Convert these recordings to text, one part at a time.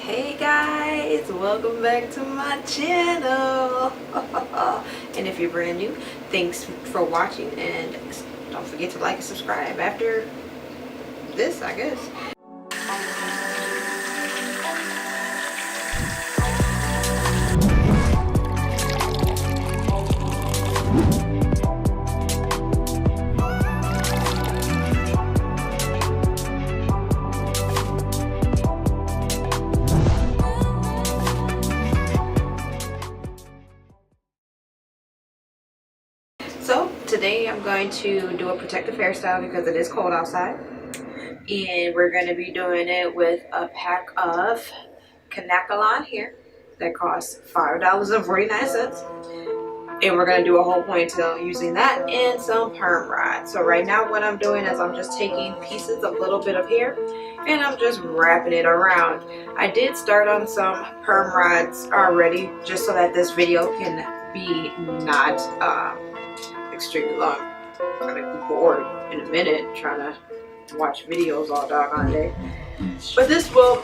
Hey guys, welcome back to my channel. And if you're brand new, thanks for watching, and don't forget to like and subscribe after this, I guess. So today I'm going to do a protective hairstyle because it is cold outside, and we're going to be doing it with a pack of Canacolon hair that costs $5.49, and we're going to do a whole ponytail using that and some perm rods. So right now what I'm doing is I'm just taking pieces of little bit of hair and I'm just wrapping it around. I did start on some perm rods already just so that this video can be not extremely long. I'm gonna be bored in a minute trying to watch videos all doggone day. But this will,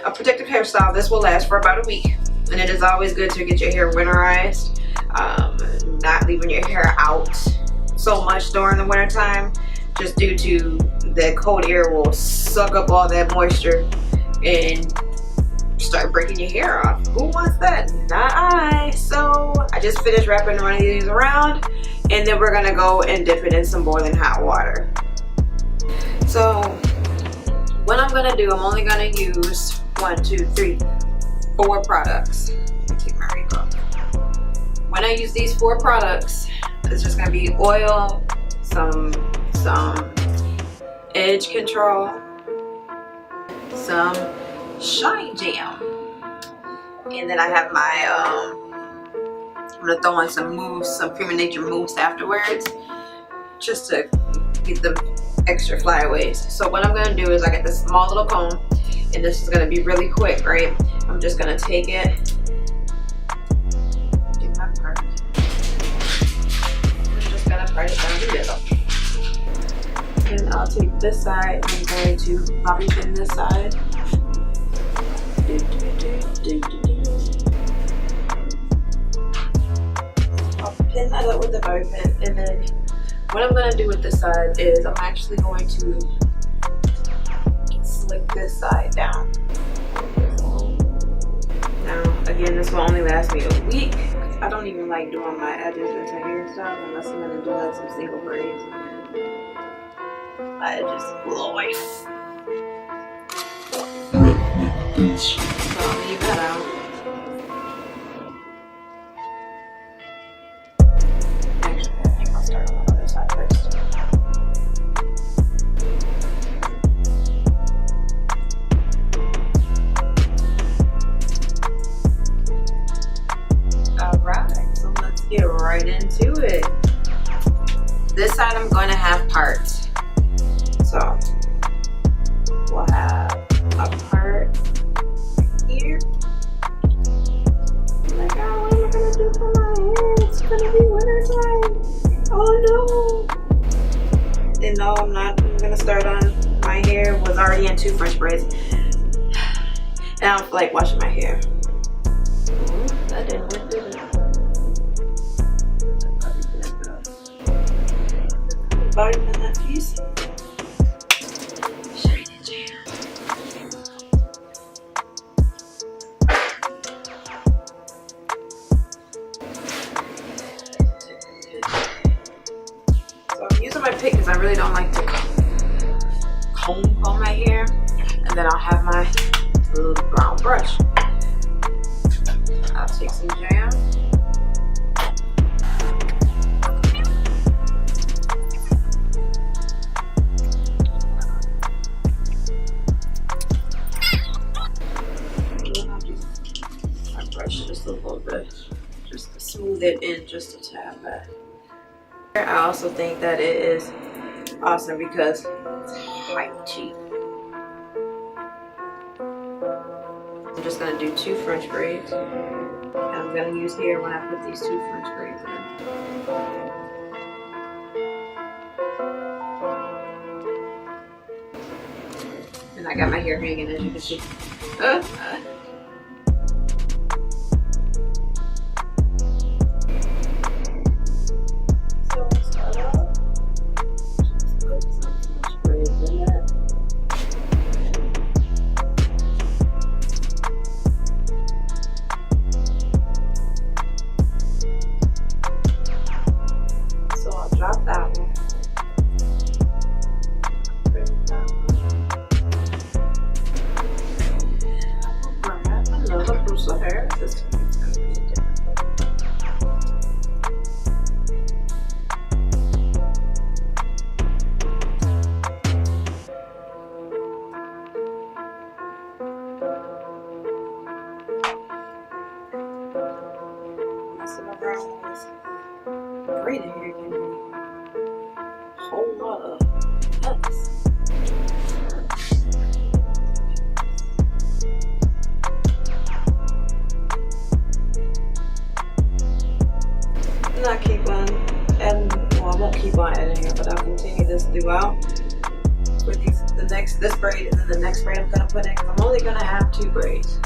a protective hairstyle, this will last for about a week. And it is always good to get your hair winterized, not leaving your hair out so much during the winter time, just due to the cold air will suck up all that moisture and start breaking your hair off. Who wants that? Not I. So I just finished wrapping one of these around, and then we're gonna go and dip it in some boiling hot water. So what I'm gonna do, I'm only gonna use 4 products. Let me take my ring off. When I use these 4 products, it's just gonna be oil, some edge control, some shine jam, and then I have my I'm gonna throw in some mousse, some Cream of Nature mousse afterwards, just to get them extra flyaways. So what I'm gonna do is I get this small little comb, and this is gonna be really quick, right? I'm just gonna take it, do my part. I'm just gonna part it down the middle. And I'll take this side, I'm going to bobby pin this side. I'll pin that up with the bobby pin, and then what I'm going to do with this side is I'm actually going to slick this side down. Now again, this will only last me a week. I don't even like doing my edges into hairstyles unless I'm going to do like some single braids. My edges life. So I'll leave that out. Actually, I think I'll start on the other side first. Alright, so let's get right into it. This side I'm going to have parts. So we'll have a part here. I'm like, oh, what am I gonna do for my hair? It's gonna be winter time. Oh no! And no, I'm not. I'm gonna start on my hair. Was already in 2 French braids, and I don't feel like washing my hair. Ooh, that didn't work, did it? Bobby pin that piece. My pick, because I really don't like to comb my hair, and then I'll have my little brown brush. I'll take some jam. And I'll use my brush just a little bit, just to smooth it in just a tad bit. I also think that it is awesome because it's hype cheap. I'm just going to do 2 French braids, and I'm going to use hair when I put these 2 French braids in. And And I got my hair hanging, as you can see. So we'll start off. Just put some sprays in it. So I'll drop that one. Another brush of hair. This one's going to be a different messing around with this braided hair can be a whole lot of cuts. I keep on adding, well, I won't keep on adding here, but I'll continue this throughout with this braid, and then the next braid I'm going to put in, because I'm only going to have 2 braids.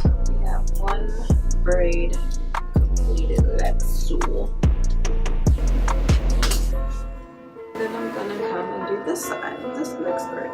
So we have 1 braid completed. Let's sew. Then I'm gonna come and do this side with this next braid.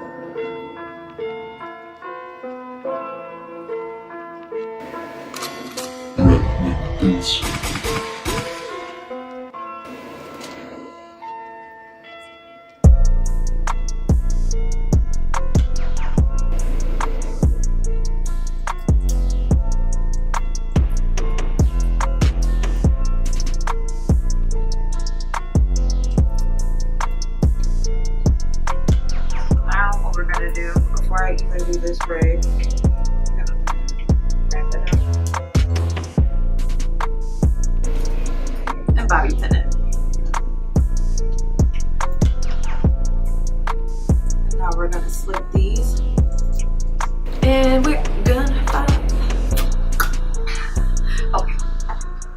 Before I even do this braid, I'm gonna wrap it up and bobby pin it. And now we're gonna slip these, and we're gonna okay.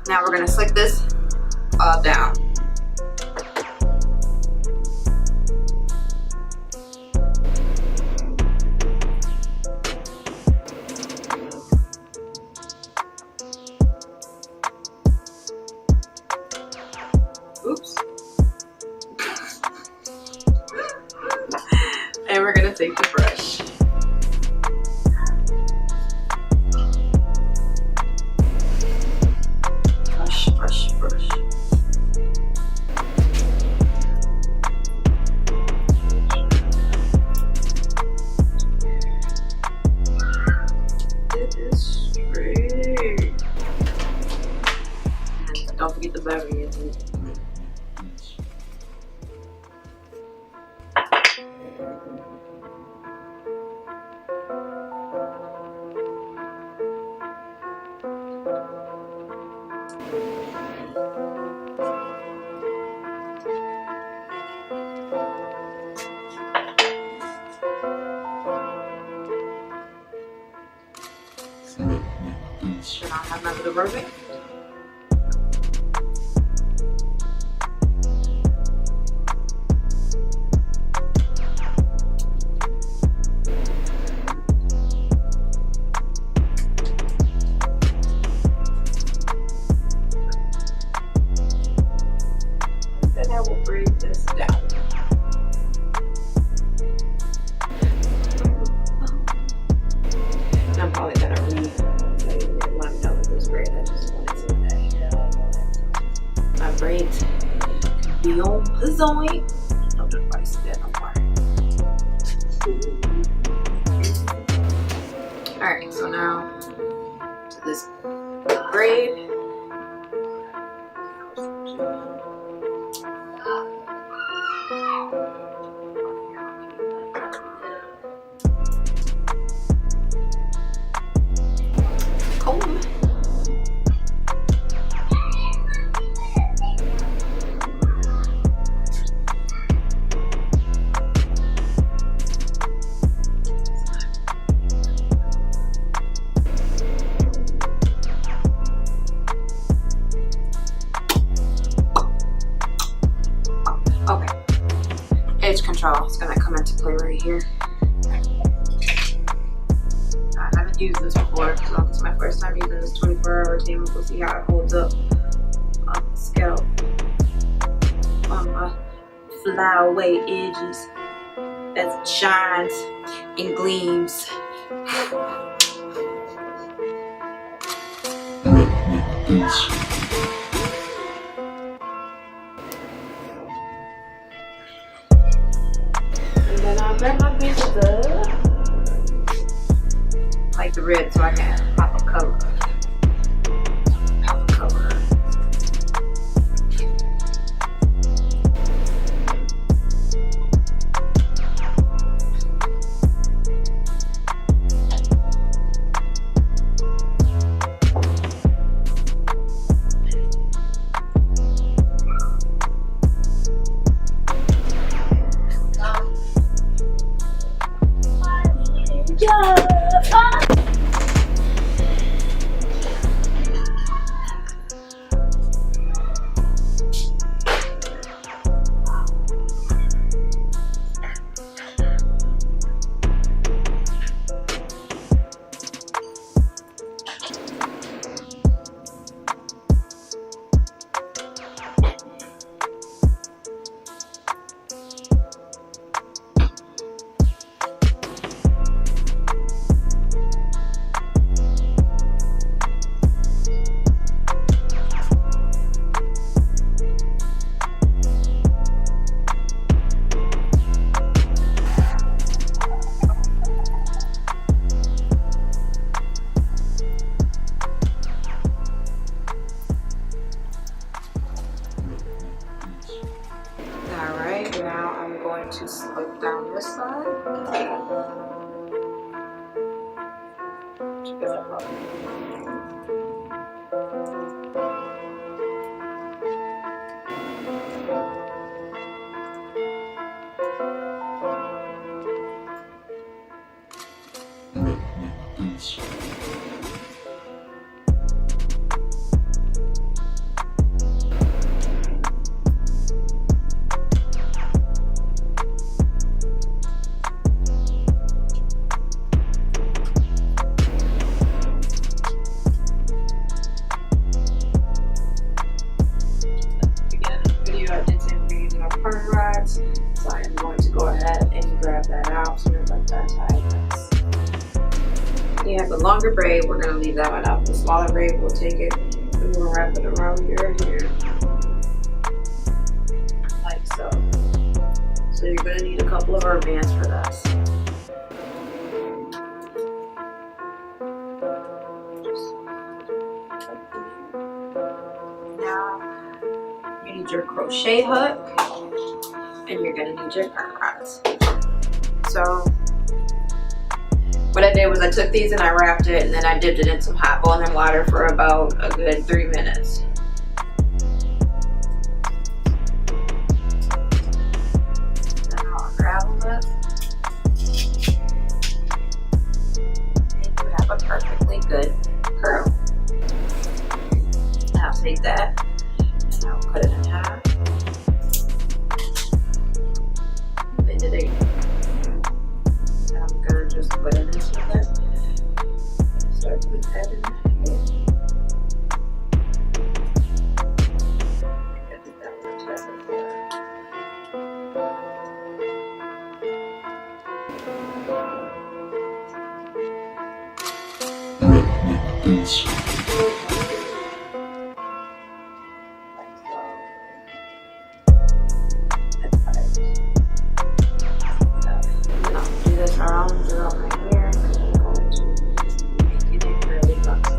Now we're gonna slip this down. Oops. And we're gonna take the brush. Brush, brush, brush. It is straight. And don't forget the battery in it. Should I have none of the rubbing? Then I will braid this down. And I'm probably gonna tell you when I'm done with this braid. I just wanted to say my braids can be on point. Don't do nobody see that, don't worry. Alright, so now to this braid. Comb. control is going to come into play right here. I haven't used this before, so this is my first time using this 24-hour tamer. We'll see how it holds up on the scalp, on my flyaway edges as it shines and gleams. And then I'll grab my pieces up, like the red, so I can pop a color. Pop a color. Alright, now I'm going to slick down this side. Give it a rub. So I am going to go ahead and grab that out so that that's how it looks. You have the longer braid, we're going to leave that one up. The smaller braid, we'll take it and we'll wrap it around your hair. Like so. So you're going to need a couple of rubber bands for this. Now you need your crochet hook. And you're gonna need your curl rods. So what I did was I took these and I wrapped it and then I dipped it in some hot boiling water for about a good 3 minutes. Then I'll unravel it. And you have a perfectly good curl. Now I'll take that and I'll cut it in half. Today. And I'm gonna just put it into this. Start with that in here. Get that one tested there. Around my hair, and I'm going to make it really luxurious.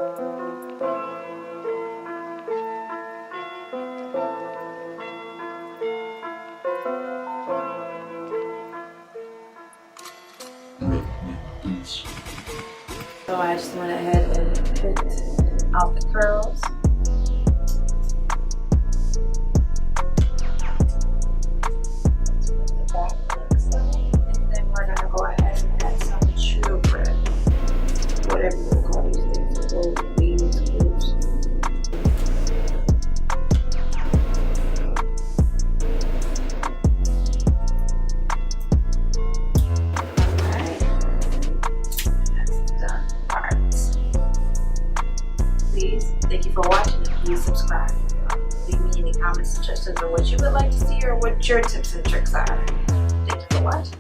So I just went ahead and picked out the curls. That's what the back looks like. And then we're gonna go ahead and add some children. Whatever you want to call these things. Little beads, groups. Please, thank you for watching, and please subscribe. Leave me any comments, suggestions on what you would like to see or what your tips and tricks are. Thank you for watching.